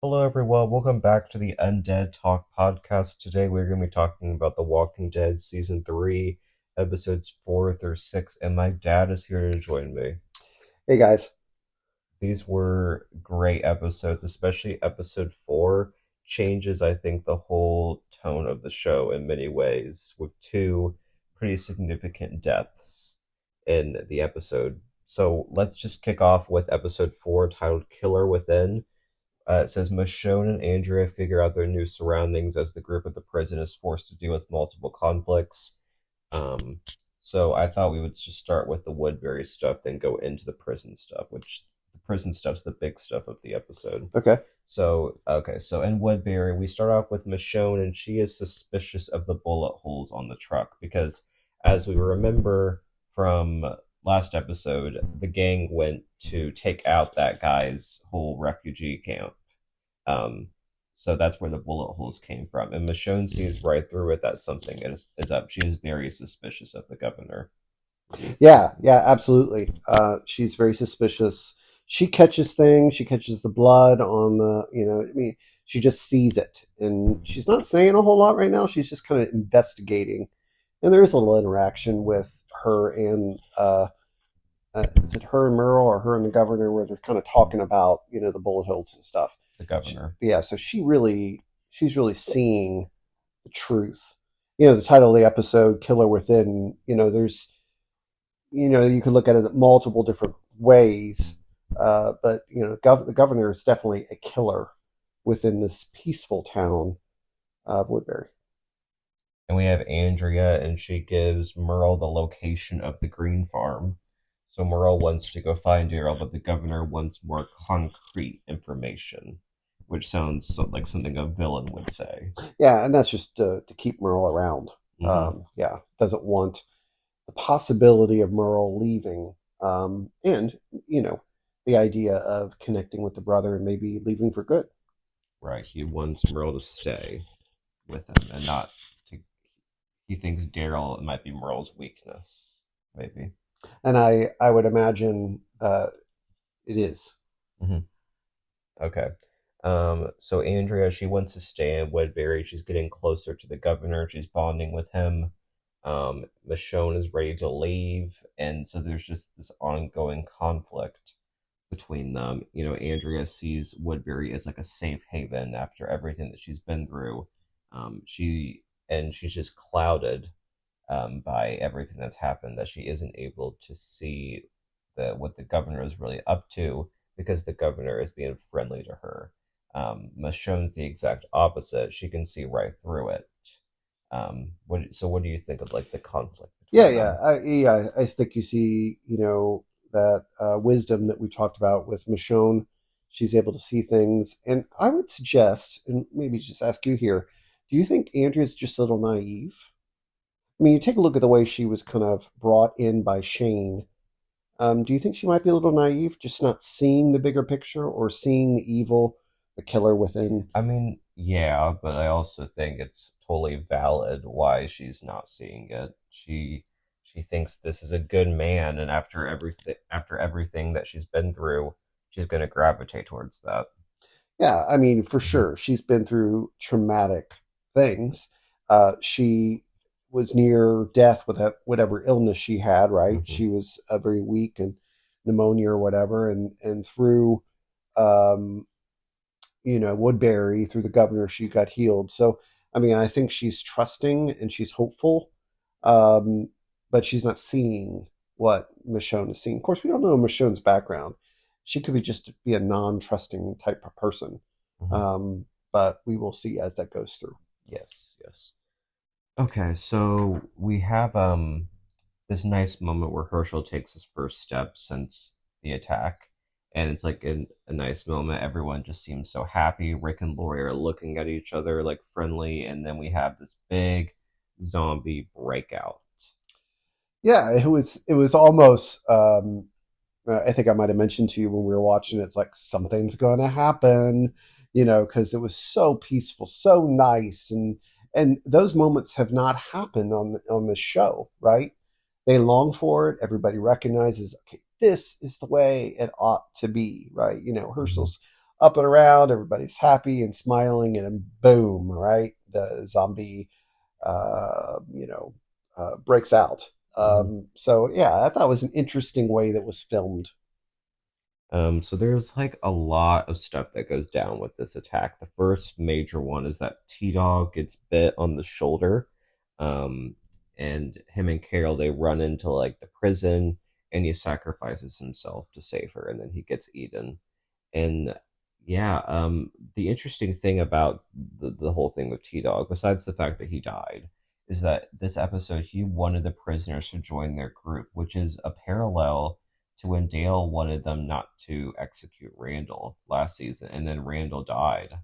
Hello, everyone. Welcome back to the Undead Talk podcast. Today, we're going to be talking about The Walking Dead Season 3, episodes 4 through 6, and my dad is here to join me. Hey guys. These were great episodes, especially episode 4 changes, I think, the whole tone of the show in many ways, with two pretty significant deaths in the episode. So let's just kick off with episode 4 titled Killer Within. It says Michonne and Andrea figure out their new surroundings as the group at the prison is forced to deal with multiple conflicts. Um, so I thought we would just start with the Woodbury stuff, then go into the prison stuff, which the prison stuff's the big stuff of the episode. Okay. So in Woodbury, we start off with Michonne, and she is suspicious of the bullet holes on the truck because, as we remember from last episode, the gang went to take out that guy's whole refugee camp. Um, so that's where the bullet holes came from. And Michonne sees right through it that something is up. She is very suspicious of the governor. Yeah, absolutely. She's very suspicious. She catches things. She catches the blood on the. She just sees it, and she's not saying a whole lot right now. She's just kind of investigating, and there is a little interaction with her and is it her and Merle or her and the governor where they're kind of talking about the bullet holes and stuff. The governor. Yeah, so she's really seeing the truth. The title of the episode, "Killer Within." There's you can look at it multiple different ways, but the governor is definitely a killer within this peaceful town of Woodbury. And we have Andrea, and she gives Merle the location of the green farm. So Merle wants to go find Daryl, but the governor wants more concrete information, which sounds like something a villain would say. Yeah, and that's just to keep Merle around. Mm-hmm. Yeah, doesn't want the possibility of Merle leaving, and the idea of connecting with the brother and maybe leaving for good. Right. He wants Merle to stay with him and not to. He thinks Daryl might be Merle's weakness, maybe. And I would imagine it is. Mm-hmm. Okay. So Andrea, she wants to stay in Woodbury. She's getting closer to the governor. She's bonding with him. Michonne is ready to leave, and so there's just this ongoing conflict between them. Andrea sees Woodbury as like a safe haven after everything that she's been through. She's just clouded by everything that's happened that she isn't able to see what the governor is really up to because the governor is being friendly to her. Michonne's the exact opposite. She can see right through it. What do you think of like the conflict Yeah, between yeah, them? I think you see, that wisdom that we talked about with Michonne. She's able to see things, and I would suggest, and maybe just ask you here, do you think Andrea's just a little naive? I mean, you take a look at the way she was kind of brought in by Shane. Do you think she might be a little naive, just not seeing the bigger picture or seeing the evil, the killer within? I mean, yeah, but I also think it's totally valid why she's not seeing it. She thinks this is a good man, and after everything that she's been through, she's going to gravitate towards that. Yeah, I mean, for Hmm. sure, she's been through traumatic things. She was near death with whatever illness she had. Right, Hmm. she was very weak and pneumonia or whatever, and through um, Woodbury, through the governor, she got healed. So, I mean, I think she's trusting and she's hopeful, um, but she's not seeing what Michonne is seeing. Of course, we don't know Michonne's background. She could be just be a non-trusting type of person, Hmm. um, but we will see as that goes through. Yes, yes. Okay, so we have this nice moment where Herschel takes his first step since the attack, and it's like a nice moment. Everyone just seems so happy. Rick and Lori are looking at each other like friendly, and then we have this big zombie breakout. Yeah, it was almost. I think I might have mentioned to you when we were watching it, it's like something's going to happen, because it was so peaceful, so nice, and those moments have not happened on this show, right? They long for it. Everybody recognizes, okay, this is the way it ought to be, right? Hmm. Herschel's up and around, everybody's happy and smiling, and then boom, right? The zombie, you know, breaks out. Mhm. So yeah, I thought it was an interesting way that was filmed. So there's like a lot of stuff that goes down with this attack. The first major one is that T Dog gets bit on the shoulder. Um, and him and Carol they run into like the prison and he sacrifices himself to save her and then he gets eaten. And yeah, the interesting thing about the whole thing with T Dog, besides the fact that he died, is that this episode he wanted the prisoners to join their group, which is a parallel to when Dale wanted them not to execute Randall last season, and then Randall died.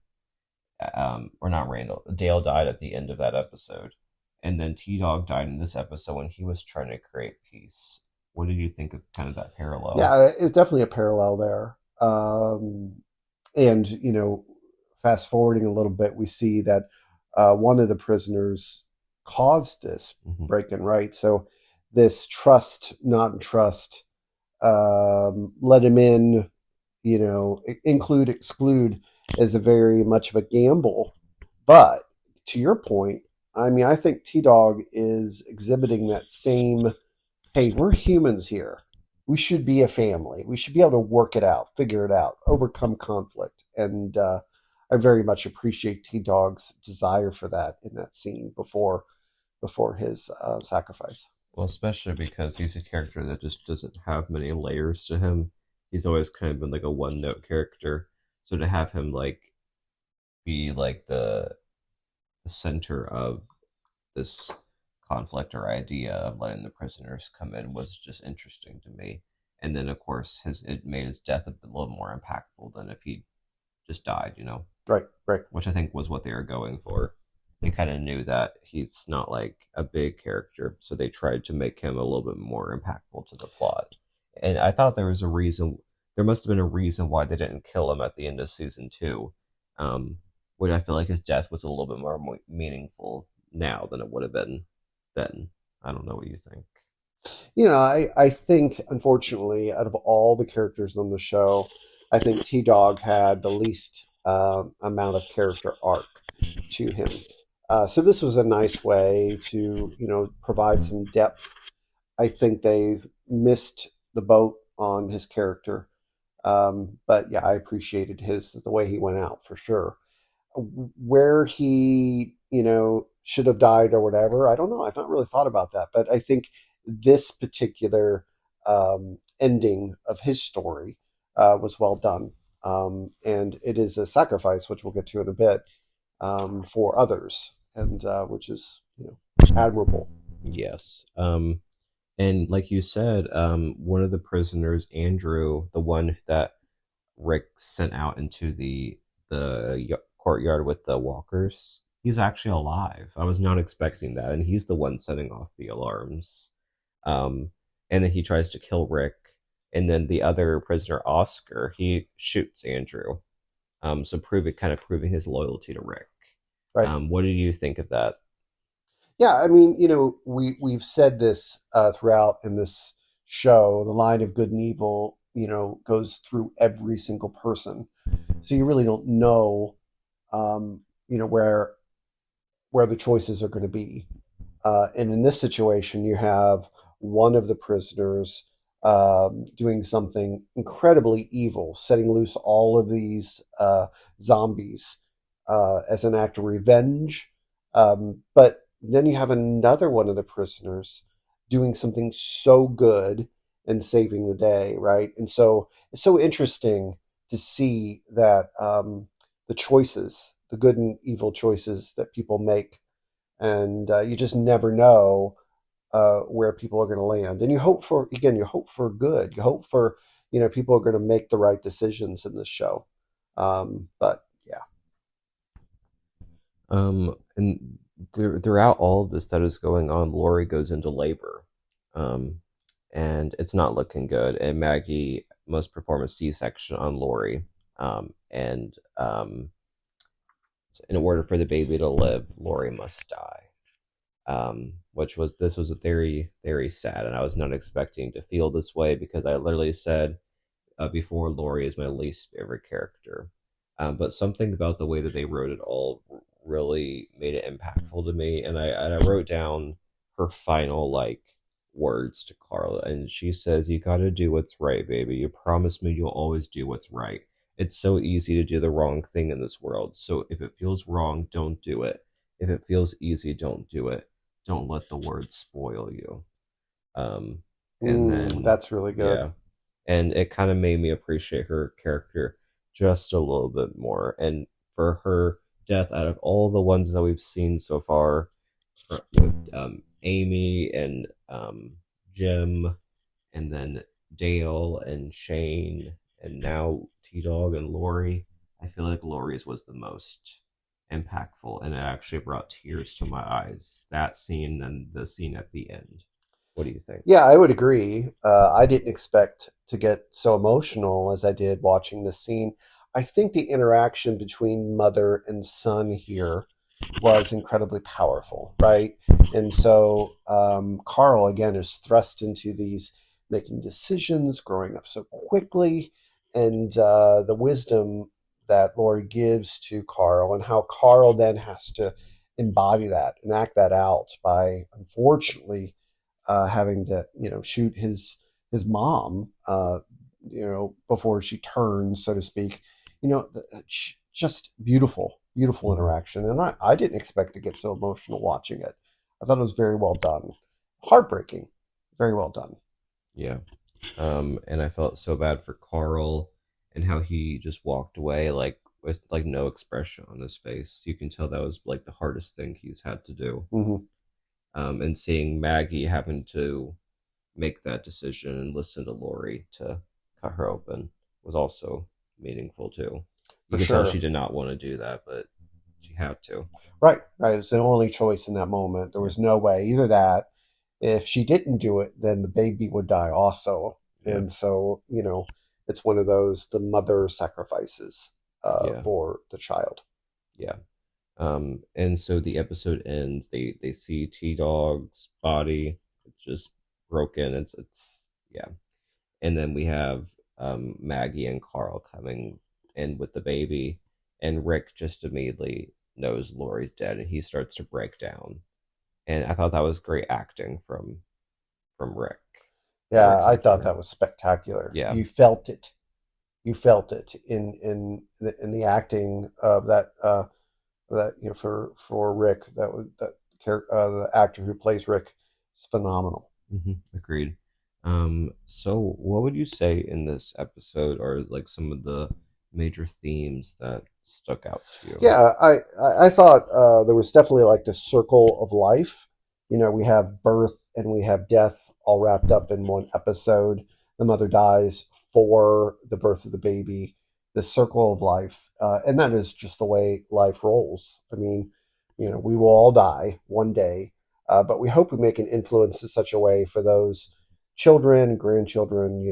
Or not Randall, Dale died at the end of that episode, and then T Dog died in this episode when he was trying to create peace. What did you think of kind of that parallel? Yeah, it's definitely a parallel there. And fast forwarding a little bit, we see that one of the prisoners caused this Hmm. break in, right? So this trust, not trust, let him in, include, exclude is a very much of a gamble. But to your point, I mean, I think T Dog is exhibiting that same, hey, we're humans here. We should be a family. We should be able to work it out, figure it out, overcome conflict. And I very much appreciate T Dog's desire for that in that scene before his sacrifice. Well, especially because he's a character that just doesn't have many layers to him. He's always kind of been like a one note character. So to have him like be like the center of this conflict or idea of letting the prisoners come in was just interesting to me. And then of course his it made his death a little more impactful than if he just died, Right, right. which I think was what they were going for. They kind of knew that he's not like a big character, so they tried to make him a little bit more impactful to the plot. And I thought there was a reason. There must have been a reason why they didn't kill him at the end of season two. Um, which I feel like his death was a little bit more meaningful now than it would have been then. I don't know what you think. I think, unfortunately, out of all the characters on the show, I think T Dog had the least amount of character arc to him. So this was a nice way to, provide some depth. I think they've missed the boat on his character. But yeah, I appreciated the way he went out for sure. Where he, should have died or whatever, I don't know. I've not really thought about that. But I think this particular ending of his story was well done. And it is a sacrifice, which we'll get to in a bit, for others, and which is, admirable. Yes. And like you said, one of the prisoners, Andrew, the one that Rick sent out into the courtyard with the walkers. He's actually alive. I was not expecting that, and he's the one setting off the alarms. Um, and then he tries to kill Rick, and then the other prisoner, Oscar, he shoots Andrew. So proving his loyalty to Rick. Right. What did you think of that? Yeah, I mean, we've said this throughout in this show. The line of good and evil, goes through every single person. So you really don't know, where the choices are going to be. And in this situation, you have one of the prisoners doing something incredibly evil, setting loose all of these zombies as an act of revenge. But then you have another one of the prisoners doing something so good and saving the day, right? And so it's so interesting to see that the choices, the good and evil choices that people make, and you just never know where people are going to land. And you hope for good. You hope for, people are going to make the right decisions in this show. But yeah, And throughout all of this that is going on, Lori goes into labor, um, and it's not looking good. And Maggie must perform a C-section on Lori, and in order for the baby to live, Lori must die. Which was this was a very very sad, and I was not expecting to feel this way because I literally said before Lori is my least favorite character. But something about the way that they wrote it all really made it impactful to me. And I wrote down her final like words to Carla, and she says, "You got to do what's right, baby. You promise me you'll always do what's right. It's so easy to do the wrong thing in this world. So if it feels wrong, don't do it. If it feels easy, don't do it. Don't let the words spoil you." Um, and then That's really good. yeah, and it kind of made me appreciate her character just a little bit more. And for her death, out of all the ones that we've seen so far, with Amy and Jim, and then Dale and Shane, and now T Dog and Lori, I feel like Lori's was the most impactful, and it actually brought tears to my eyes. That scene and the scene at the end. What do you think? Yeah, I would agree. I didn't expect to get so emotional as I did watching this scene. I think the interaction between mother and son here was incredibly powerful, right? And so Carl, again, is thrust into these making decisions, growing up so quickly, and the wisdom that Lori gives to Carl, and how Carl then has to embody that and act that out by, unfortunately, having to shoot his mom before she turns, so to speak. Just beautiful Mm-hmm. interaction, and I didn't expect to get so emotional watching it. I thought it was very well done. Heartbreaking, very well done. Yeah. And I felt so bad for Carl and how he just walked away like with like no expression on his face. You can tell that was like the hardest thing he's had to do. Hmm. And seeing Maggie having to make that decision and listen to Lori to cut her open was also meaningful too. You For can tell she sure. did not want to do that, but she had to. Right, right. It was the only choice in that moment. There Yeah. was no way either that. If she didn't do it, then the baby would die also. Yeah. And so, it's one of those the mother sacrifices Yeah. for the child. Yeah. And so the episode ends. They see T Dog's body. It's just broken. It's yeah. And then we have Maggie and Carl coming in with the baby, and Rick just immediately knows Lori's dead, and he starts to break down. And I thought that was great acting from Rick. Yeah, Rick's I thought actor. that was spectacular. Yeah. You felt it. You felt it in the acting of that for Rick. That was the actor who plays Rick is phenomenal. Agreed. So what would you say in this episode are like some of the major themes that stuck out to you? Yeah, I thought there was definitely like the circle of life. We have birth and we have death all wrapped up in one episode. The mother dies for the birth of the baby, the circle of life. And that is just the way life rolls. I mean, we will all die one day, but we hope we make an influence in such a way for those children, grandchildren.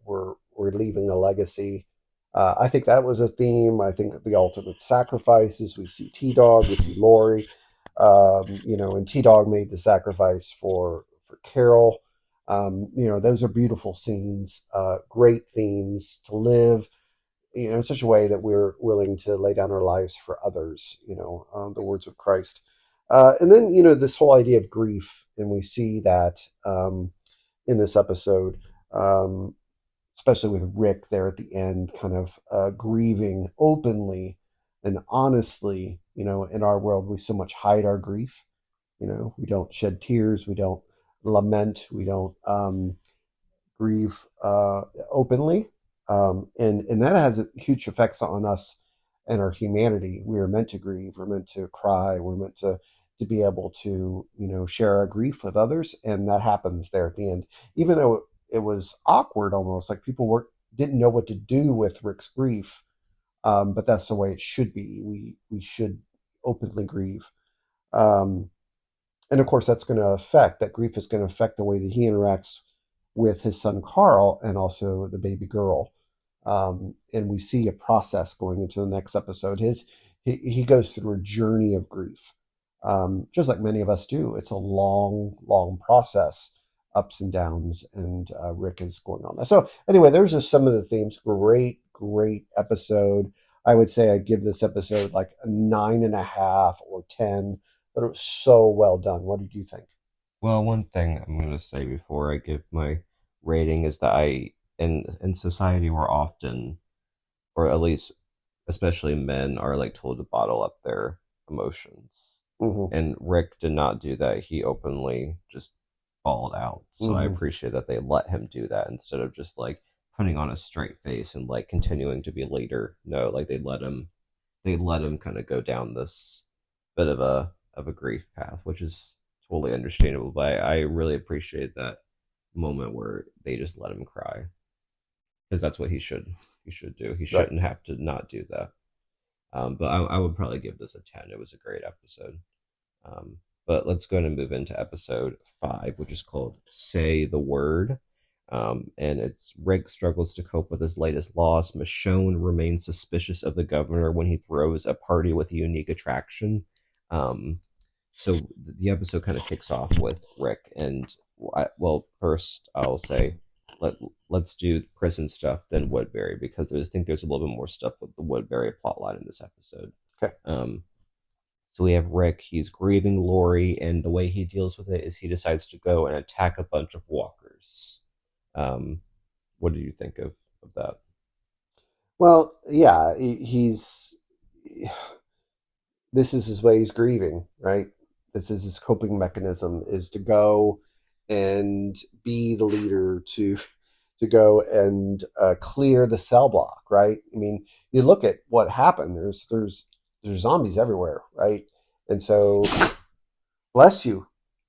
We're leaving a legacy. I think that was a theme. I think the ultimate sacrifices. We see T Dog, we see Lori, and T Dog made the sacrifice for Carol. Those are beautiful scenes, great themes to live, in such a way that we're willing to lay down our lives for others. The words of Christ, and then this whole idea of grief, and we see that in this episode. Especially with Rick there at the end, kind of grieving openly and honestly. In our world, we so much hide our grief. We don't shed tears, we don't lament, we don't grieve openly, and that has huge effects on us and our humanity. We are meant to grieve, we're meant to cry, we're meant to be able to share our grief with others, and that happens there at the end. Even though it was awkward, almost like people didn't know what to do with Rick's grief, but that's the way it should be. We should openly grieve. Um, and of course, that grief is going to affect the way that he interacts with his son Carl and also the baby girl. And we see a process going into the next episode. He goes through a journey of grief, just like many of us do. It's a long process, ups and downs, and Rick is going on that. So anyway, there's just some of the themes. Great episode. I would say I'd give this episode like a 9.5 or 10. But it was so well done. What did you think? Well, one thing I'm going to say before I give my rating is that in society, we're often, or at least especially men, are like told to bottle up their emotions. Hmm. And Rick did not do that. He openly just bawled out. So I Hmm. appreciate that they let him do that instead of just like putting on a straight face and like continuing to be later. No, like they let him kind of go down this bit of a grief path, which is totally understandable. But I really appreciate that moment where they just let him cry because that's what he should do. He Right. shouldn't have to not do that. But I would probably give this a 10. It was a great episode. But let's go and move into episode 5, which is called Say the Word. And it's Rick struggles to cope with his latest loss. Michonne remains suspicious of the governor when he throws a party with a unique attraction. Um, so the episode kind of kicks off with Rick and well, first I'll say let let's do prison stuff then Woodbury because I think there's a little bit more stuff with the Woodbury plotline in this episode. Okay. Um, so we have Rick. He's grieving Lori, and the way he deals with it is he decides to go and attack a bunch of walkers. Um, what do you think of that? Well, yeah, he's this is his way he's grieving, right? This is his coping mechanism is to go and be the leader to go and clear the cell block, right? I mean, you look at what happened. There's zombies everywhere, right? And so, bless you,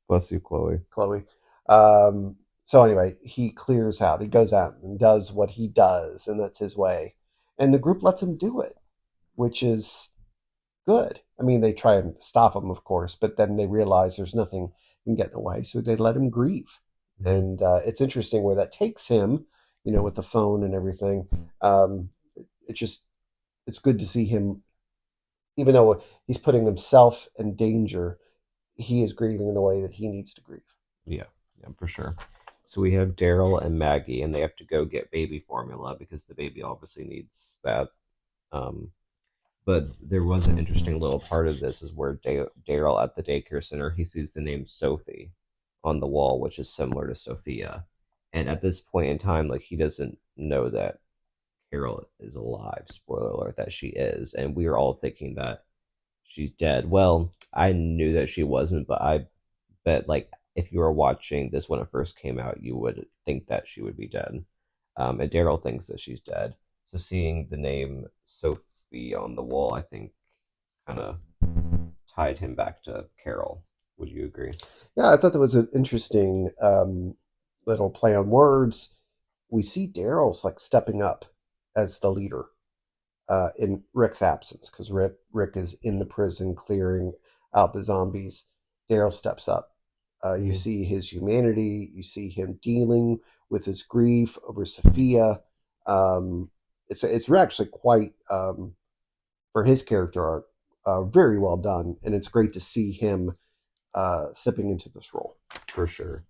Bless you, Chloe. Chloe. So anyway, he clears out. He goes out and does what he does, and that's his way. And the group lets him do it, which is good. I mean, they try and stop him, of course, but then they realize there's nothing can get in the way, so they let him grieve. Mm-hmm. And it's interesting where that takes him, with the phone and everything. Um, it's just it's good to see him, even though he's putting himself in danger. He is grieving in the way that he needs to grieve. Yeah, yeah, for sure. So we have Daryl and Maggie, and they have to go get baby formula because the baby obviously needs that. Um, but there was an interesting little part of this is where Daryl at the daycare center he sees the name Sophie on the wall, which is similar to Sophia. And at this point in time, like he doesn't know that Carol is alive. Spoiler alert that she is, and we are all thinking that she's dead. Well, I knew that she wasn't, but I bet like if you were watching this when it first came out, you would think that she would be dead. And Daryl thinks that she's dead. So seeing the name Sophie on the wall, I think, kind of tied him back to Carol. Would you agree? Yeah, I thought that was an interesting little play on words. We see Daryl's like stepping up as the leader in Rick's absence because Rick is in the prison clearing out the zombies. Daryl steps up. You Mm-hmm. see his humanity. You see him dealing with his grief over Sophia. Um, it's actually quite for his character arc, very well done, and it's great to see him stepping into this role. For sure.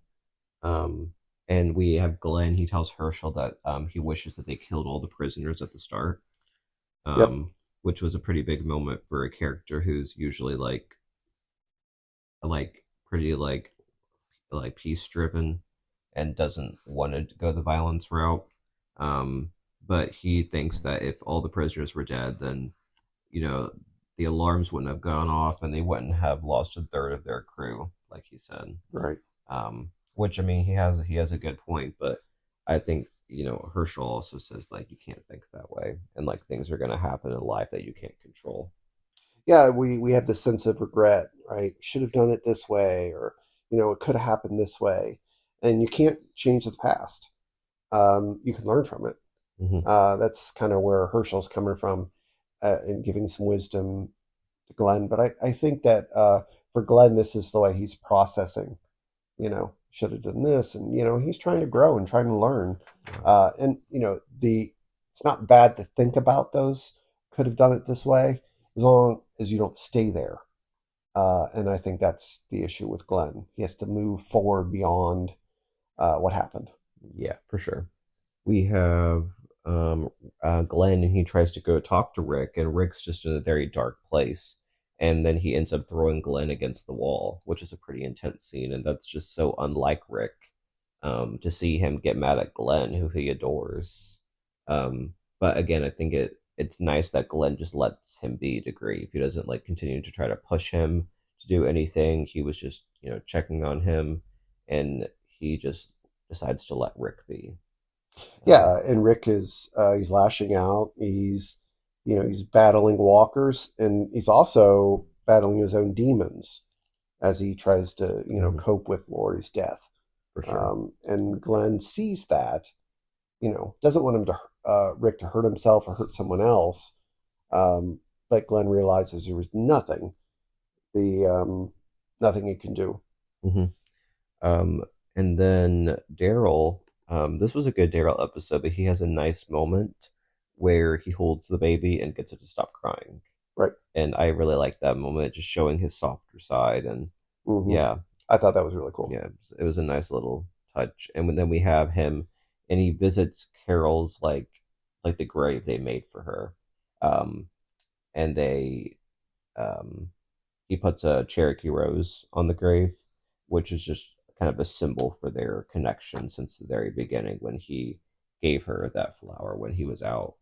Um, and we have Glenn. He tells Herschel that he wishes that they killed all the prisoners at the start, Yep. which was a pretty big moment for a character who's usually like pretty like peace driven and doesn't want to go the violence route. Um, but he thinks that if all the prisoners were dead, then you know the alarms wouldn't have gone off and they wouldn't have lost a third of their crew, like he said. Right. Which I mean, he has a good point, but I think Herschel also says like you can't think that way, and like things are gonna happen in life that you can't control. Yeah, we have this sense of regret, right? Should have done it this way, or it could have happened this way, and you can't change the past. You can learn from it. Hmm. That's kind of where Herschel's coming from, and giving some wisdom to Glenn. But I think that for Glenn, this is the way he's processing. Should have done this, and he's trying to grow and trying to learn. Yeah. And the it's not bad to think about those. Could have done it this way, as long as you don't stay there. And I think that's the issue with Glenn. He has to move forward beyond what happened. Yeah, for sure. We have um, Glenn, and he tries to go talk to Rick, and Rick's just in a very dark place. And then he ends up throwing Glenn against the wall, which is a pretty intense scene, and that's just so unlike Rick, to see him get mad at Glenn, who he adores. But again, I think it's nice that Glenn just lets him be to grieve. He doesn't like continue to try to push him to do anything. He was just checking on him, and he just decides to let Rick be. Um, Yeah, and Rick is he's lashing out. He's battling walkers, and he's also battling his own demons as he tries to mhm, cope with Lori's death. for sure. And Glenn sees that, doesn't want him to Rick to hurt himself or hurt someone else. But Glenn realizes there was the nothing he can do. hmm Um, and then Daryl, this was a good Daryl episode, but he has a nice moment where he holds the baby and gets it to stop crying. Right. And I really like that moment, just showing his softer side. And Hmm. yeah, I thought that was really cool. yeah, it was a nice little touch. And then we have him, and he visits Carol's like the grave they made for her, um, and um, he puts a Cherokee rose on the grave, which is just kind of a symbol for their connection since the very beginning when he gave her that flower when he was out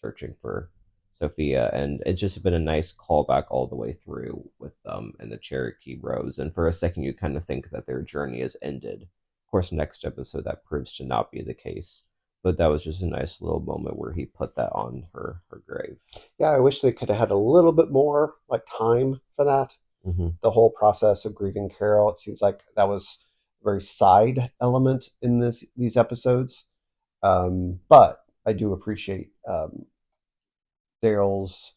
searching for Sophia. And it's just been a nice callback all the way through with them and the Cherokee rose. And for a second, you kind of think that their journey is ended. Of course, next episode, that proves to not be the case. But that was just a nice little moment where he put that on her grave. Yeah, I wish they could have had a little bit more like time for that. Hmm The whole process of grieving Carol. It seems like that was a very side element in these episodes. But I do appreciate Daryl's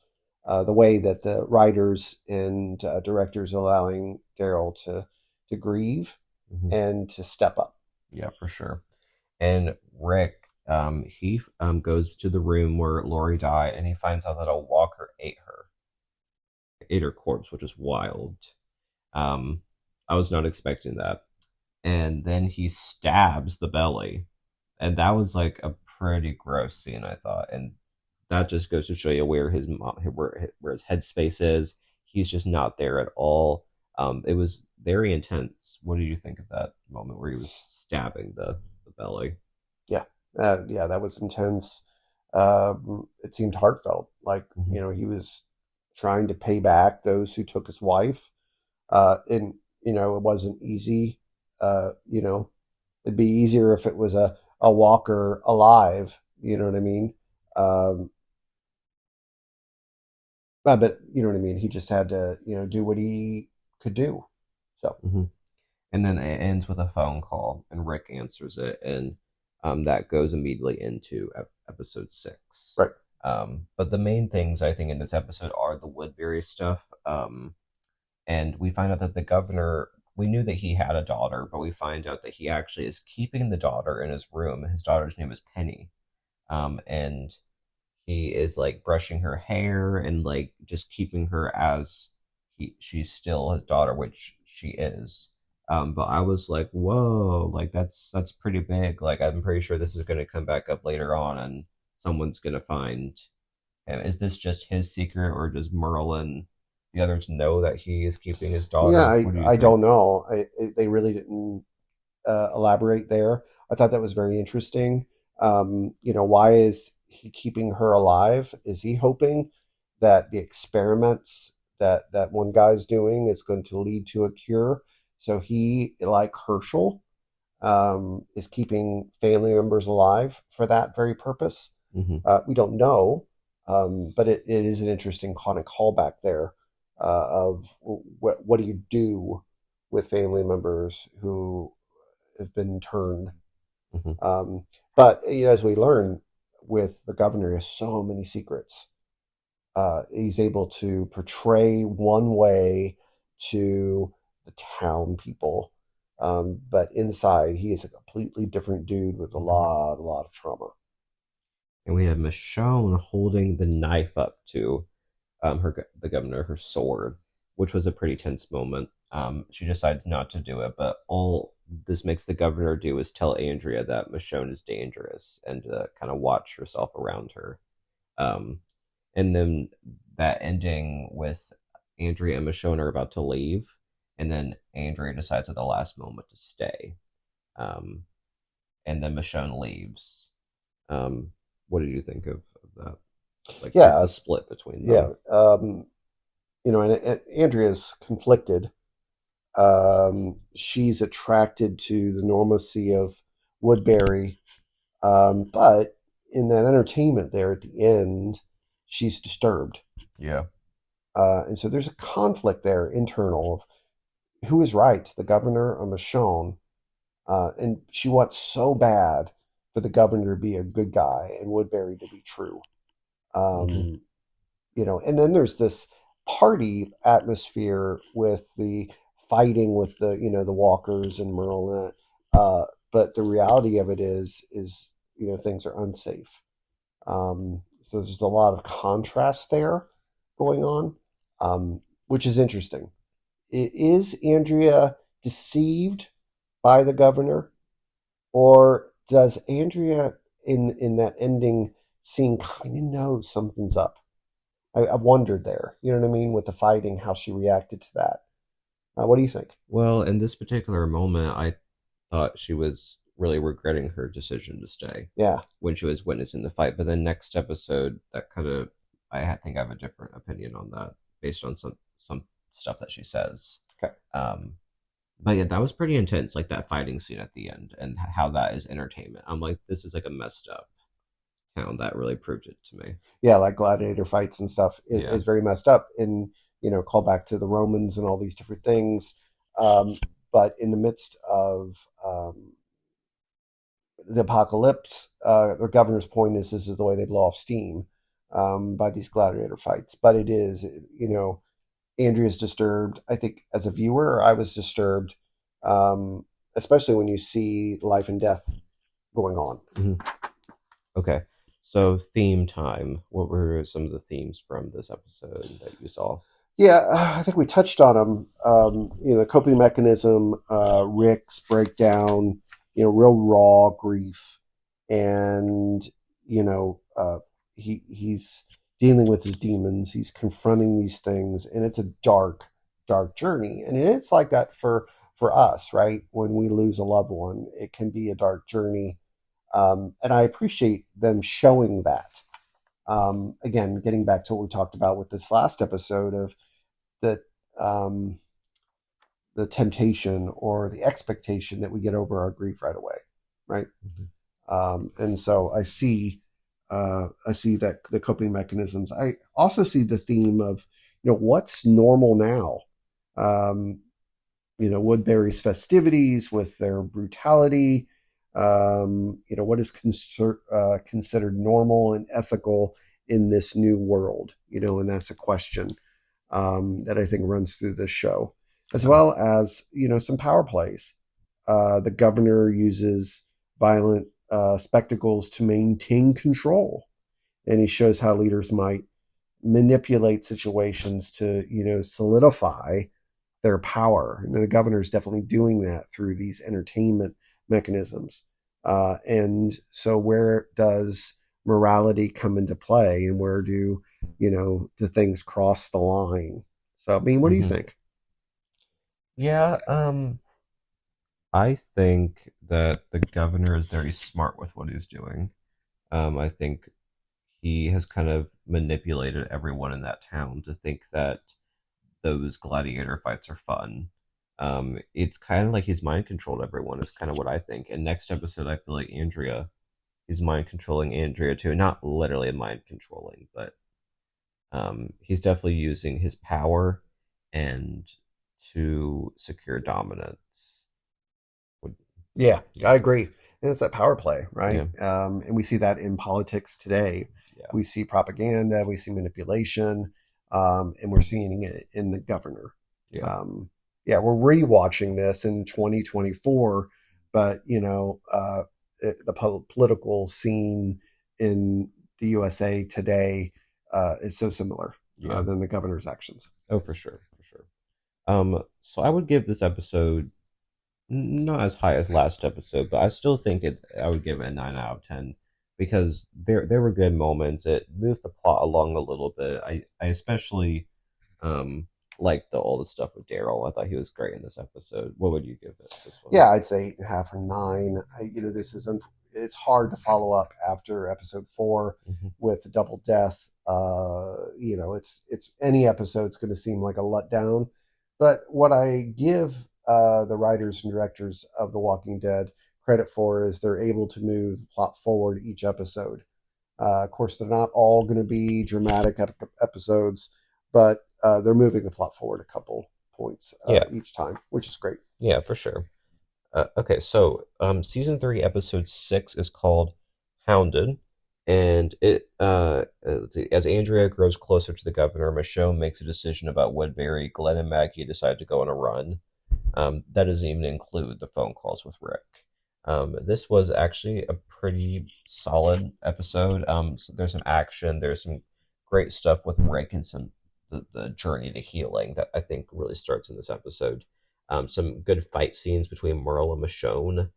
the way that the writers and directors are allowing Daryl to grieve hmm and to step up. Yeah, for sure. And Rick, he goes to the room where Lori died, and he finds out that a walker ate her corpse, which is wild. Um, I was not expecting that. And then he stabs the belly, and that was like a pretty gross scene, I thought. And that just goes to show you where where his headspace is. He's just not there at all. It was very intense. What do you think of that moment where he was stabbing the belly? Yeah, yeah, that was intense. It seemed heartfelt. Like Hmm he was trying to pay back those who took his wife. And it wasn't easy. It'd be easier if it was a walker alive. You know what I mean? Um, but you know what I mean. He just had to do what he could do. So hmm And then it ends with a phone call, and Rick answers it, and that goes immediately into episode six. right. But the main things I think in this episode are the Woodbury stuff. And we find out that the governor, we knew that he had a daughter, but we find out that he actually is keeping the daughter in his room. His daughter's name is Penny. And he is like brushing her hair and like just keeping her as she's still his daughter, which she is. But I was like, whoa, like that's pretty big. Like I'm pretty sure this is going to come back up later on, and someone's going to find him. Is this just his secret, or does Merlin, the others, know that he is keeping his Yeah, daughter? What do you I think? don't know. They really didn't elaborate there. I thought that was very interesting. Why is he keeping her alive? Is he hoping that the experiments that one guy's doing is going to lead to a cure? So he, like Herschel, is keeping family members alive for that very purpose. Hmm We don't know, but it is an interesting kind of callback there of what do you do with family members who have been turned. hmm Um, but as we learn with the governor, he has so many secrets. He's able to portray one way to the town people, but inside he is a completely different dude with hmm a lot of trauma. And we have Michonne holding the knife up to the governor, her sword, which was a pretty tense moment. She decides not to do it, but all this makes the governor do is tell Andrea that Michonne is dangerous and to kind of watch herself around her. Um, and then that ending with Andrea and Michonne are about to leave, and then Andrea decides at the last moment to stay. Um, and then Michonne leaves. Um, what did you think of that? Like Yeah, the split between yeah. them. And Andrea's conflicted. She's attracted to the normalcy of Woodbury, but in that entertainment there at the end, she's disturbed. Yeah. And so there's a conflict there internal of who is right, the governor or Michonne. And she wants so bad for the governor to be a good guy and Woodbury to be true. Mm-hmm. Um, and then there's this party atmosphere with the fighting with the walkers and Merlin. But the reality of it is things are unsafe. So there's a lot of contrast there going on, which is interesting. Is Andrea deceived by the governor, or does Andrea in that ending scene kind of know something's up? I wondered there. You know what I mean with the fighting, how she reacted to that. What do you think? Well, in this particular moment, I thought she was really regretting her decision to stay Yeah. when she was witnessing the fight. But then next episode, that kind of, think I have a different opinion on that based on some stuff that she says. Okay. But yeah, that was pretty intense, like that fighting scene at the end and how that is entertainment. I'm like, this is like a messed up town. That really proved it to me. Yeah, like gladiator fights and stuff Yeah. is very messed up, and call back to the Romans and all these different things. But in the midst of the apocalypse, the governor's point is this is the way they blow off steam by these gladiator fights. But it is, Andrea's disturbed. I think as a viewer, I was disturbed, especially when you see life and death going on. Mm-hmm. Okay. So theme time. What were some of the themes from this episode that you saw? Yeah, I think we touched on them. The coping mechanism, Rick's breakdown, real raw grief, and he's dealing with his demons. He's confronting these things, and it's a dark, dark journey. And it's like that for us, right? When we lose a loved one, it can be a dark journey. And I appreciate them showing that. Again, getting back to what we talked about with this last episode of the um, the temptation or the expectation that we get over our grief right away, right? Mm-hmm. And so I see that the coping mechanisms. I also see the theme of what's normal now. Um, Woodbury's festivities with their brutality. What is considered normal and ethical in this new world? And that's a question that I think runs through this show, as Yeah. well as some power plays. The governor uses violent spectacles to maintain control, and he shows how leaders might manipulate situations to solidify their power. And the governor is definitely doing that through these entertainment mechanisms. And so, where does morality come into play, and where do the things cross the line? So, I mean, what do you Mm-hmm. think? Yeah. I think that the governor is very smart with what he's doing. I think he has kind of manipulated everyone in that town to think that those gladiator fights are fun. It's kind of like he's mind controlled everyone, is kind of what I think. And next episode, I feel like he's mind controlling Andrea too. Not literally mind controlling, but he's definitely using his power and to secure dominance. Yeah, I agree. And it's that power play, right? Yeah, And we see that in politics today. yeah, We see propaganda, we see manipulation, and we're seeing it in the governor. yeah. Yeah, we're rewatching this in 2024, but the political scene in the USA today is so similar Yeah. than the governor's actions. Oh, for sure, for sure. So I would give this episode not as high as last episode, but I still think it. I would give it a 9 out of 10 because there were good moments. It moved the plot along a little bit. I especially um liked all the stuff with Daryl. I thought he was great in this episode. What would you give it? This one? Yeah, I'd say 8.5 or 9. This is it's hard to follow up after episode 4 Hmm. with the double death. It's any episode's going to seem like a letdown. But what I give the writers and directors of The Walking Dead credit for is they're able to move the plot forward each episode. Of course, they're not all going to be dramatic episodes, but they're moving the plot forward a couple points Yeah, each time, which is great. yeah, for sure. Okay, so season 3, episode 6 is called Hounded, and as Andrea grows closer to the governor, Michonne makes a decision about Woodbury. Glenn and Maggie decide to go on a run. That doesn't even include the phone calls with Rick. This was actually a pretty solid episode. So there's some action, there's some great stuff with Rick, and the journey to healing that I think really starts in this episode. Some good fight scenes between Merle and Michonne.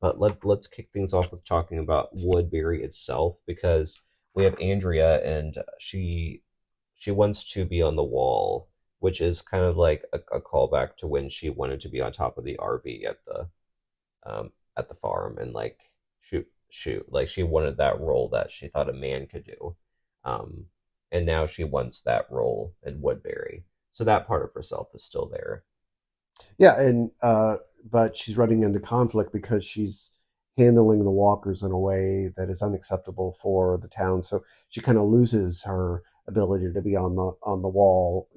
But let's kick things off with talking about Woodbury itself because we have Andrea and she wants to be on the wall, which is kind of like a callback to when she wanted to be on top of the RV at the farm and like shoot like she wanted that role that she thought a man could do, um, and now she wants that role in Woodbury. So that part of herself is still there. Yeah, and but she's running into conflict because she's handling the walkers in a way that is unacceptable for the town. So she kind of loses her ability to be on the wall,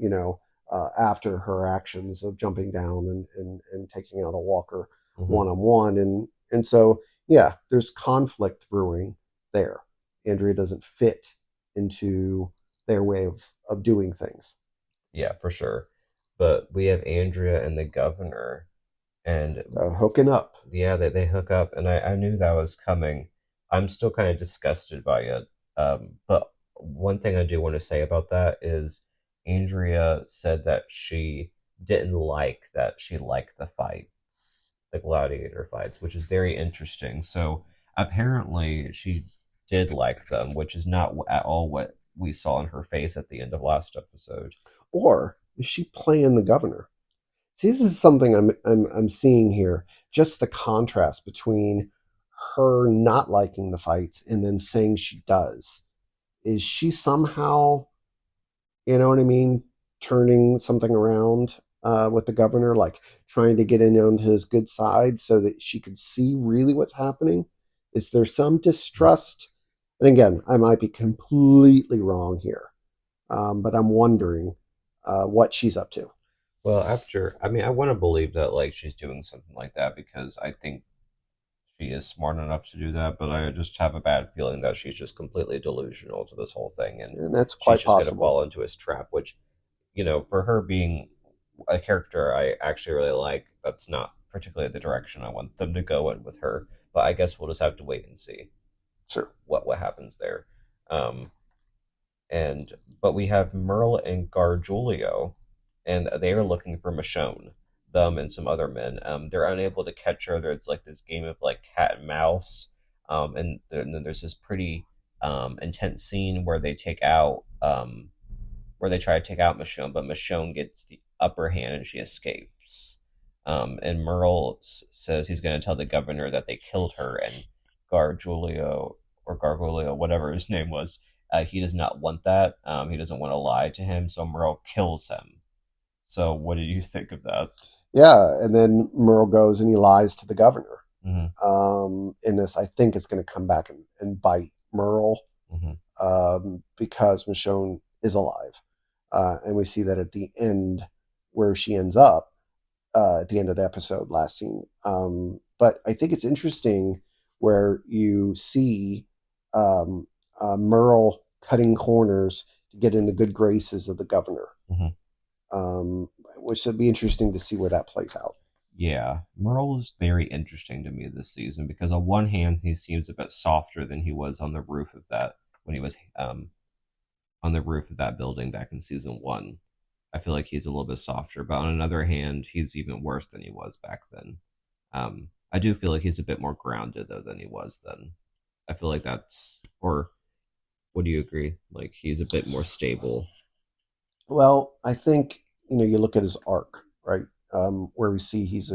after her actions of jumping down and taking out a walker Hmm. one on one, and so yeah, there's conflict brewing there. Andrea doesn't fit into their way of doing things. Yeah, for sure. But we have Andrea and the governor, and Hooking up. yeah, they hook up, and I knew that was coming. I'm still kind of disgusted by it. But one thing I do want to say about that is Andrea said that she didn't like that she liked the fights, the gladiator fights, which is very interesting. So apparently she did like them, which is not at all what we saw in her face at the end of last episode. Or is she playing the governor? See, this is something I'm seeing here. Just the contrast between her not liking the fights and then saying she does. Is she somehow, you know what I mean, turning something around with the governor, like trying to get in onto his good side so that she could see really what's happening? Is there some distrust? And again, I might be completely wrong here, but I'm wondering what she's up to. Well, I mean, I want to believe that like she's doing something like that because I think she is smart enough to do that, but I just have a bad feeling that she's just completely delusional to this whole thing and And that's she's quite just going to possible. fall into his trap, which, for her being a character I actually really like, that's not particularly the direction I want them to go in with her. But I guess we'll just have to wait and see Sure. what happens there. Um, and but we have Merle and Gargiulio, and they are looking for Michonne. Them and some other men. They're unable to catch her. There's like this game of like cat and mouse, and then there's this pretty intense scene where they try to take out Michonne, but Michonne gets the upper hand and she escapes. And Merle says he's going to tell the governor that they killed her, and Gargiulio or Gargulio, whatever his name was, he does not want that. He doesn't want to lie to him, so Merle kills him. So, what did you think of that? Yeah, and then Merle goes and he lies to the governor. Hmm. In this, I think it's going to come back and bite Merle Hmm. because Michonne is alive. And we see that at the end where she ends up at the end of the episode, last scene. But I think it's interesting where you see Merle cutting corners to get in the good graces of the governor, Hmm. which would be interesting to see where that plays out. Yeah, Merle is very interesting to me this season because on one hand he seems a bit softer than he was on the roof of that when he was on the roof of that building back in season 1. I feel like he's a little bit softer. But on another hand, he's even worse than he was back then. I do feel like he's a bit more grounded though than he was then. I feel like that's, or would you agree? Like he's a bit more stable. Well, I think you look at his arc, right? Where we see he's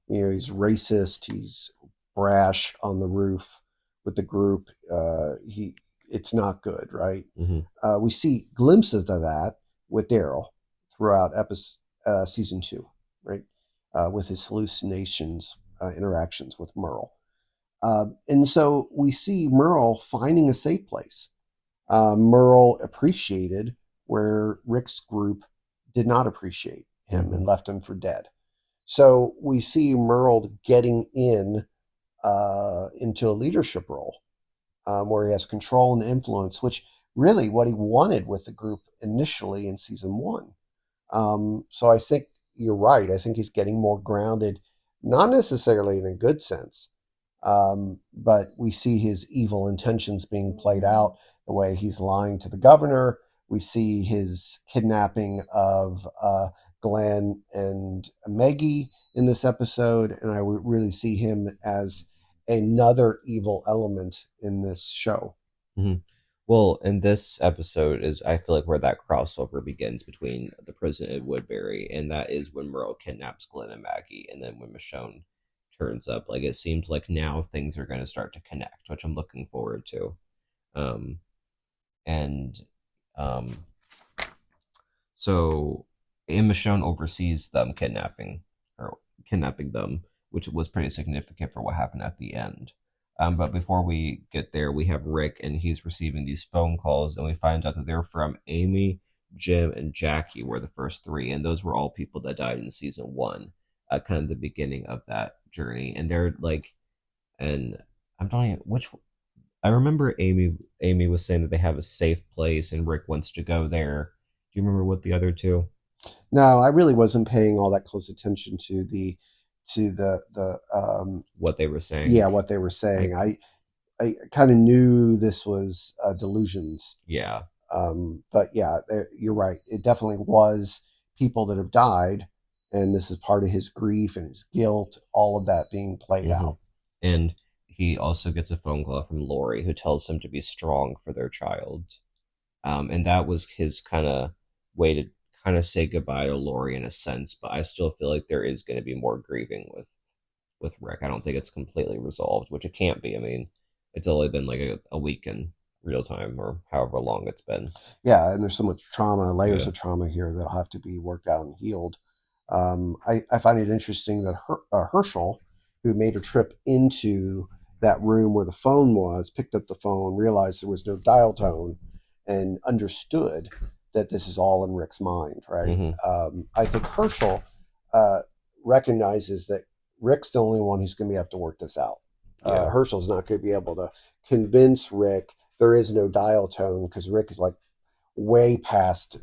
racist, he's brash on the roof with the group. It's not good, right? Mm-hmm. We see glimpses of that with Daryl throughout season two, right? With his hallucinations, interactions with Merle. And so we see Merle finding a safe place. Merle appreciated where Rick's group did not appreciate him Mm-hmm. and left him for dead. So we see Merle getting into a leadership role where he has control and influence, which really what he wanted with the group initially in season one. So I think you're right. I think he's getting more grounded, not necessarily in a good sense, but we see his evil intentions being played out the way he's lying to the governor. We see his kidnapping of Glenn and Maggie in this episode, and I would really see him as another evil element in this show. Mm-hmm. Well, in this episode is I feel like where that crossover begins between the prison and Woodbury, and that is when Merle kidnaps Glenn and Maggie, and then when Michonne turns up. Like it seems like now things are going to start to connect, which I'm looking forward to. Um, and um, so, and Michonne oversees them kidnapping them, which was pretty significant for what happened at the end. But before we get there, we have Rick, and he's receiving these phone calls, and we find out that they're from Amy, Jim, and Jackie were the first three, and those were all people that died in season one, kind of the beginning of that journey. And they're like, and I'm telling you, which I remember Amy was saying that they have a safe place, and Rick wants to go there. Do you remember what the other two? No, I really wasn't paying all that close attention to the What they were saying? yeah, what they were saying. I I kind of knew this was delusions. Yeah. But yeah, you're right. It definitely was people that have died, and this is part of his grief and his guilt, all of that being played Hmm. out. And he also gets a phone call from Lori, who tells him to be strong for their child. And that was his kind of way to kind of say goodbye to Lori in a sense. But I still feel like there is going to be more grieving with Rick. I don't think it's completely resolved, which it can't be. I mean, it's only been like a week in real time or however long it's been. Yeah, and there's so much trauma, layers Yeah. of trauma here that'll have to be worked out and healed. I find it interesting that Herschel, who made a trip into that room where the phone was, picked up the phone, realized there was no dial tone, and understood that this is all in Rick's mind, right? Hmm. I think Herschel uh, recognizes that Rick's the only one who's going to have to work this out. Yeah. Herschel's not going to be able to convince Rick there is no dial tone because Rick is like way past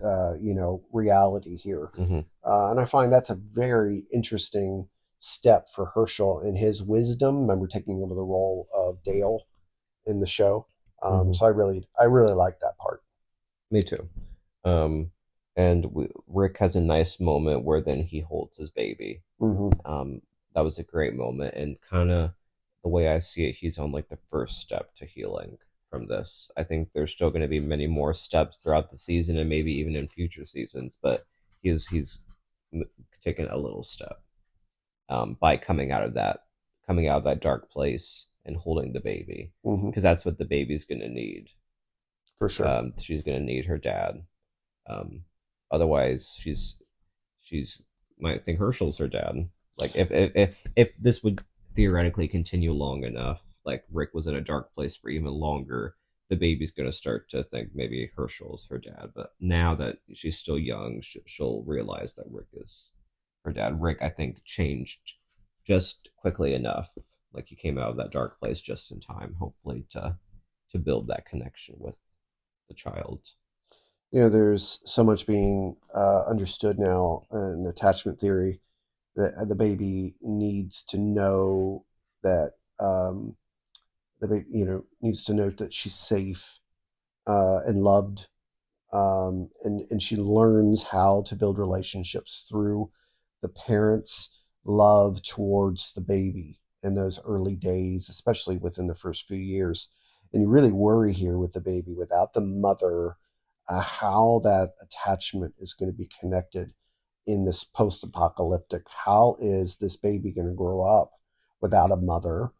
reality here. Hmm. And I find that's a very interesting step for Herschel in his wisdom. Remember taking over the role of Dale in the show. Hmm. So I really like that part. Me too. Um, and Rick has a nice moment where then he holds his baby. Mm-hmm. Um, that was a great moment, and kind of the way I see it, he's on like the first step to healing from this. I think there's still going to be many more steps throughout the season, and maybe even in future seasons. But he's taken a little step by coming out of that dark place and holding the baby, Mm-hmm. because that's what the baby's going to need. For sure. She's going to need her dad. Um, Otherwise, she's might think Herschel's her dad. Like if this would theoretically continue long enough, like Rick was in a dark place for even longer, the baby's gonna start to think maybe Herschel's her dad. But now that she's still young, she'll realize that Rick is her dad. Rick, I think, changed just quickly enough. Like he came out of that dark place just in time, hopefully to build that connection with the child. There's so much being understood now in attachment theory that the baby needs to know that the baby, needs to know that she's safe and loved. and she learns how to build relationships through the parents' love towards the baby in those early days, especially within the first few years. And you really worry here with the baby without the mother, how that attachment is going to be connected in this post-apocalyptic. How is this baby going to grow up without a mother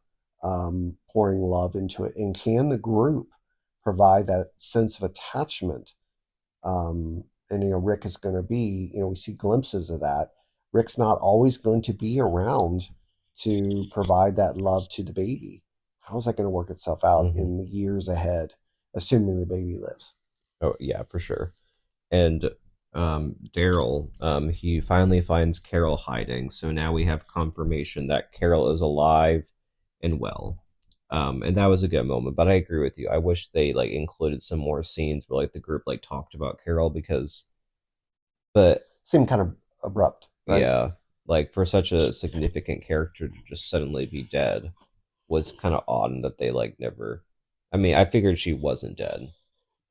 pouring love into it? And can the group provide that sense of attachment? And Rick is going to be, we see glimpses of that. Rick's not always going to be around to provide that love to the baby. How is that going to work itself out Hmm. in the years ahead, assuming the baby lives? Oh yeah, for sure. And Daryl, he finally finds Carol hiding. So now we have confirmation that Carol is alive and well. And that was a good moment. But I agree with you. I wish they like included some more scenes where like the group like talked about Carol because, but Seemed kind of abrupt, right? yeah, like for such a significant character to just suddenly be dead was kind of odd, and that they like never. I mean, I figured she wasn't dead,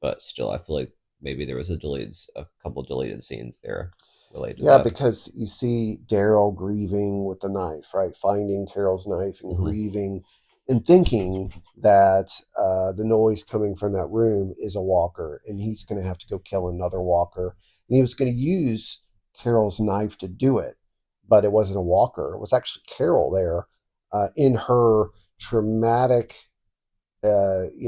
but still, I feel like maybe there was a couple deleted scenes there related to Yeah, that. because you see Daryl grieving with the knife, right? Finding Carol's knife and Hmm. grieving and thinking that the noise coming from that room is a walker and he's going to have to go kill another walker. And he was going to use Carol's knife to do it, but it wasn't a walker. It was actually Carol there in her traumatic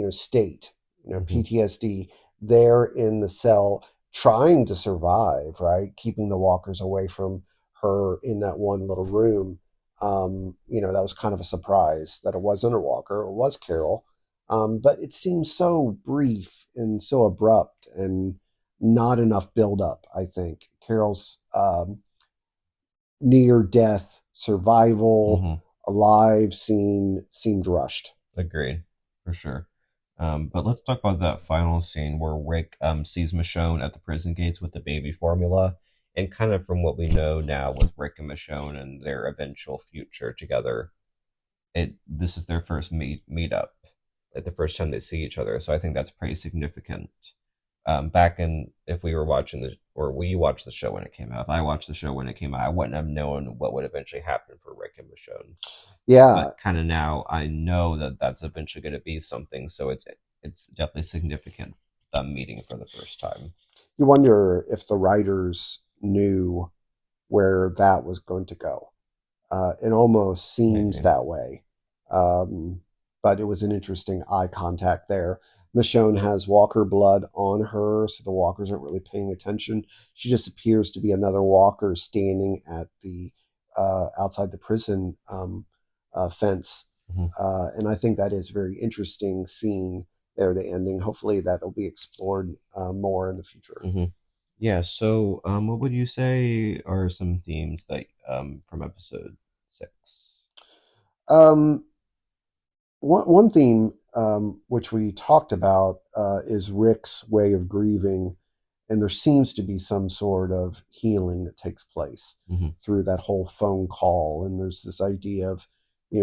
state, Hmm. PTSD, there in the cell trying to survive, right? Keeping the walkers away from her in that one little room. That was kind of a surprise that it wasn't a walker, it was Carol. But it seems so brief and so abrupt and not enough build up, I think. Carol's near death survival Hmm. alive scene seemed rushed. Agreed, for sure. But let's talk about that final scene where Rick sees Michonne at the prison gates with the baby formula, and kind of from what we know now with Rick and Michonne and their eventual future together, this is their first meetup, like the first time they see each other. So I think that's pretty significant. Back in if we were watching the or we watched the show when it came out, if I watched the show when it came out, I wouldn't have known what would eventually happen for Rick and Michonne. Yeah, But kind of now I know that that's eventually going to be something. So it's definitely significant them meeting for the first time. you wonder if the writers knew where that was going to go. It almost seems Maybe. that way. Um, but it was an interesting eye contact there. Michonne has walker blood on her, so the walkers aren't really paying attention. She just appears to be another walker standing at the outside the prison fence, Hmm. and I think that is a very interesting scene there. The ending. Hopefully, that will be explored more in the future. Hmm. Yeah. So, what would you say are some themes that from episode 6? Um, one theme which we talked about is Rick's way of grieving, and there seems to be some sort of healing that takes place Hmm. through that whole phone call, and there's this idea of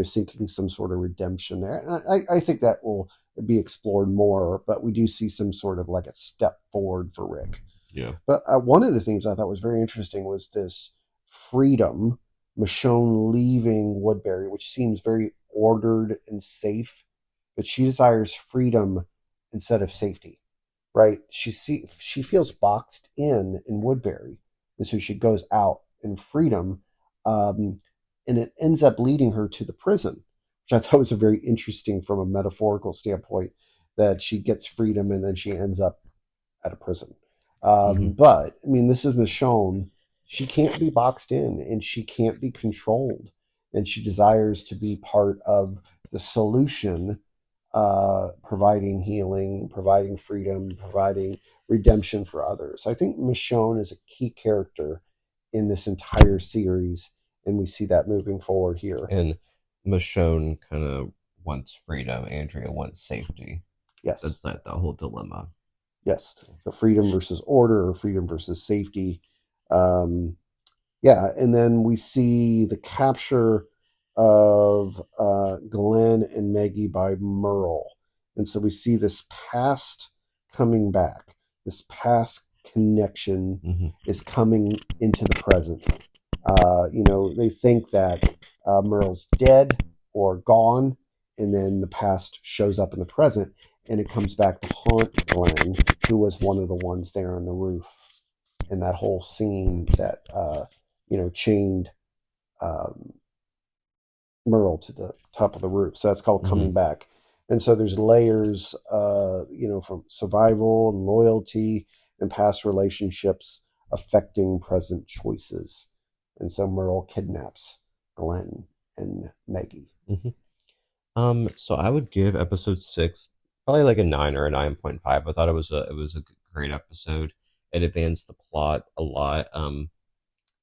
seeking some sort of redemption there. And I think that will be explored more, but we do see some sort of like a step forward for Rick. Yeah. But one of the things I thought was very interesting was this freedom, Michonne leaving Woodbury, which seems very ordered and safe, but she desires freedom instead of safety, right? She feels boxed in Woodbury, and so she goes out in freedom, um, and it ends up leading her to the prison, which I thought was a very interesting from a metaphorical standpoint that she gets freedom and then she ends up at a prison. Hmm. But I mean, this is Michonne. She can't be boxed in and she can't be controlled. And she desires to be part of the solution, providing healing, providing freedom, providing redemption for others. I think Michonne is a key character in this entire series, and we see that moving forward here. And Michonne kind of wants freedom. Andrea wants safety. Yes, That's like the whole dilemma. yes. So freedom versus order, or freedom versus safety. Um, Yeah, and then we see the capture of Glenn and Maggie by Merle. And so we see this past coming back, this past connection Hmm. is coming into the present. They think that Merle's dead or gone, and then the past shows up in the present, and it comes back to haunt Glenn, who was one of the ones there on the roof in that whole scene that chained um, Merle to the top of the roof. So that's called coming Hmm. back. And so there's layers, from survival and loyalty and past relationships affecting present choices. And so Merle kidnaps Glenn and Maggie. Hmm. So I would give episode 6 probably like a 9 or a 9.5. I thought it was a great episode. It advanced the plot a lot.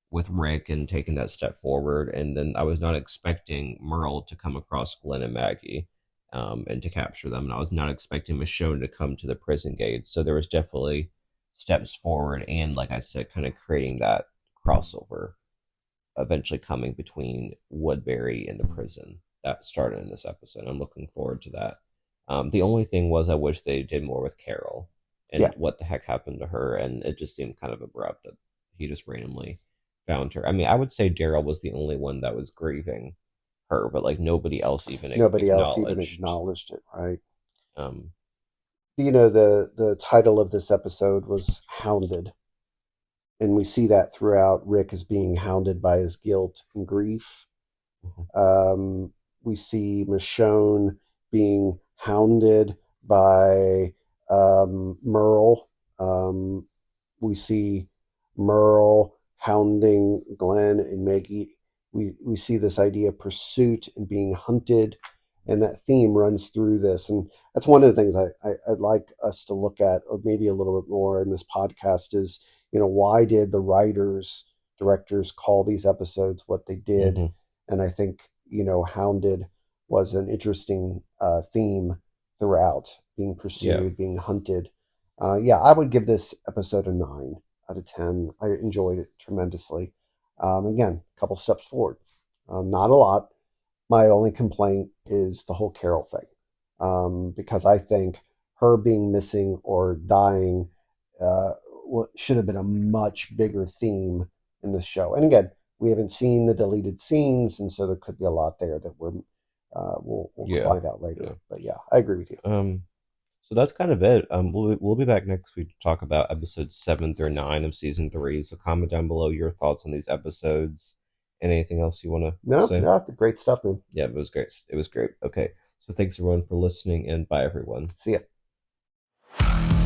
With Rick and taking that step forward. And then I was not expecting Merle to come across Glenn and Maggie, and to capture them. And I was not expecting Michonne to come to the prison gates. So there was definitely steps forward, and like I said, kind of creating that crossover, eventually coming between Woodbury and the prison that started in this episode. I'm looking forward to that. The only thing was I wish they did more with Carol and Yeah, what the heck happened to her, and it just seemed kind of abrupt that he just randomly found her. I mean, I would say Daryl was the only one that was grieving her, but like nobody else even nobody else even acknowledged. acknowledged it, right? Um, The title of this episode was Hounded, and we see that throughout. Rick is being hounded by his guilt and grief. mhm. We see Michonne being hounded by Merle. We see Merle hounding Glenn and Maggie. We see this idea of pursuit and being hunted, and that theme runs through this. And that's one of the things I'd like us to look at, or maybe a little bit more in this podcast, is why did the writers, directors call these episodes what they did? Hmm. And I think hounded was an interesting theme throughout, being Yeah, pursued, being hunted. Yeah, I would give this episode a 9 out of 10. I enjoyed it tremendously. Again, a couple steps forward, not a lot. My only complaint is the whole Carol thing, because I think her being missing or dying uh, should have been a much bigger theme in this show. And again, we haven't seen the deleted scenes, and so there could be a lot there that we'll yeah, find out yeah. later. But yeah, I agree with you. Um, so that's kind of it. We'll be back next week to talk about episodes 7 through 9 of season 3. So comment down below your thoughts on these episodes and anything else you want to No, say. yeah, great stuff, man. Yeah, it was great. It was great. Okay, so thanks everyone for listening, and bye everyone. See ya.